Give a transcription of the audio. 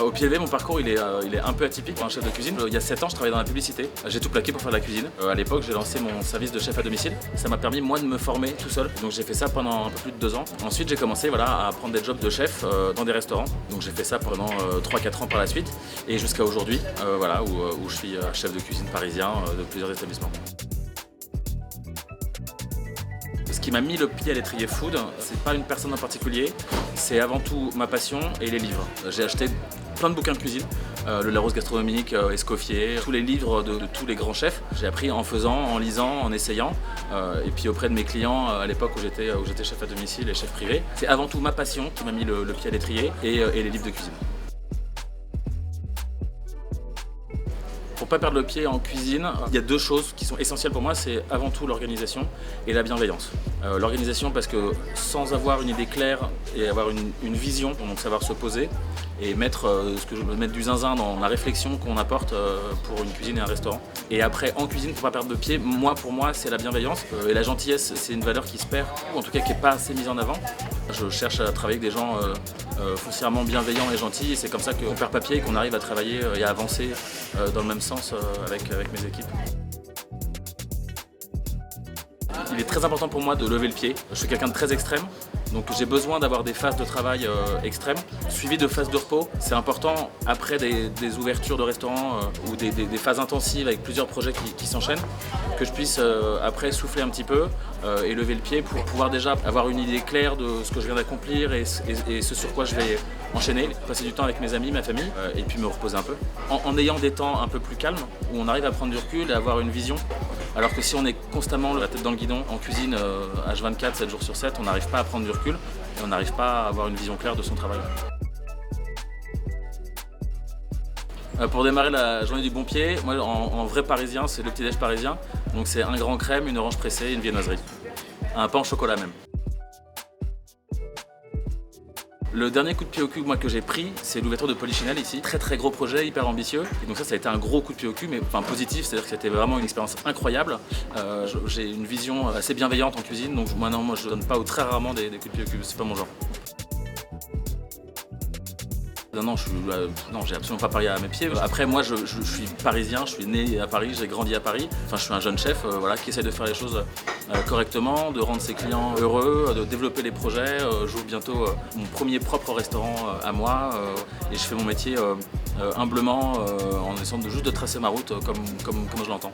Au pied levé, mon parcours il est un peu atypique pour un chef de cuisine. Il y a 7 ans, je travaillais dans la publicité. J'ai tout plaqué pour faire de la cuisine. À l'époque, j'ai lancé mon service de chef à domicile. Ça m'a permis moi de me former tout seul. Donc j'ai fait ça pendant un peu plus de 2 ans. Ensuite, j'ai commencé à prendre des jobs de chef dans des restaurants. Donc j'ai fait ça pendant 3-4 ans par la suite. Et jusqu'à aujourd'hui, où je suis chef de cuisine parisien de plusieurs établissements. Ce qui m'a mis le pied à l'étrier food, c'est pas une personne en particulier, c'est avant tout ma passion et les livres. J'ai acheté plein de bouquins de cuisine, le Larousse gastronomique, Escoffier, tous les livres de tous les grands chefs. J'ai appris en faisant, en lisant, en essayant, et puis auprès de mes clients à l'époque où j'étais chef à domicile et chef privé. C'est avant tout ma passion qui m'a mis le pied à l'étrier et les livres de cuisine. Pour ne pas perdre le pied en cuisine, il y a 2 choses qui sont essentielles pour moi, c'est avant tout l'organisation et la bienveillance. L'organisation parce que sans avoir une idée claire et avoir une vision, donc savoir se poser et mettre du zinzin dans la réflexion qu'on apporte pour une cuisine et un restaurant. Et après en cuisine, pour ne pas perdre le pied, pour moi c'est la bienveillance et la gentillesse, c'est une valeur qui se perd, ou en tout cas qui n'est pas assez mise en avant. Je cherche à travailler avec des gens foncièrement bienveillants et gentils, et c'est comme ça qu'on perd pas pied et qu'on arrive à travailler et à avancer dans le même sens avec mes équipes. Il est très important pour moi de lever le pied. Je suis quelqu'un de très extrême, donc j'ai besoin d'avoir des phases de travail extrêmes, suivies de phases de repos. C'est important après des ouvertures de restaurants ou des phases intensives avec plusieurs projets qui s'enchaînent, que je puisse après souffler un petit peu et lever le pied pour pouvoir déjà avoir une idée claire de ce que je viens d'accomplir et ce sur quoi je vais enchaîner, passer du temps avec mes amis, ma famille et puis me reposer un peu. En ayant des temps un peu plus calmes, où on arrive à prendre du recul et à avoir une vision. Alors que si on est constamment la tête dans le guidon en cuisine H24, 7 jours sur 7, on n'arrive pas à prendre du recul et on n'arrive pas à avoir une vision claire de son travail. Pour démarrer la journée du bon pied, moi en vrai parisien, c'est le petit-déj parisien. Donc c'est un grand crème, une orange pressée et une viennoiserie. Un pain au chocolat même. Le dernier coup de pied au cul que j'ai pris, c'est l'ouverture de Polichinelle ici. Très gros projet, hyper ambitieux. Et donc ça a été un gros coup de pied au cul, mais positif, c'est-à-dire que c'était vraiment une expérience incroyable. J'ai une vision assez bienveillante en cuisine, donc maintenant moi je donne pas ou très rarement des coups de pied au cul, c'est pas mon genre. Non, j'ai absolument pas Paris à mes pieds. Après, moi, je suis parisien, je suis né à Paris, j'ai grandi à Paris. Enfin, je suis un jeune chef qui essaie de faire les choses correctement, de rendre ses clients heureux, de développer les projets. J'ouvre bientôt mon premier propre restaurant à moi et je fais mon métier humblement en essayant juste de tracer ma route comme je l'entends.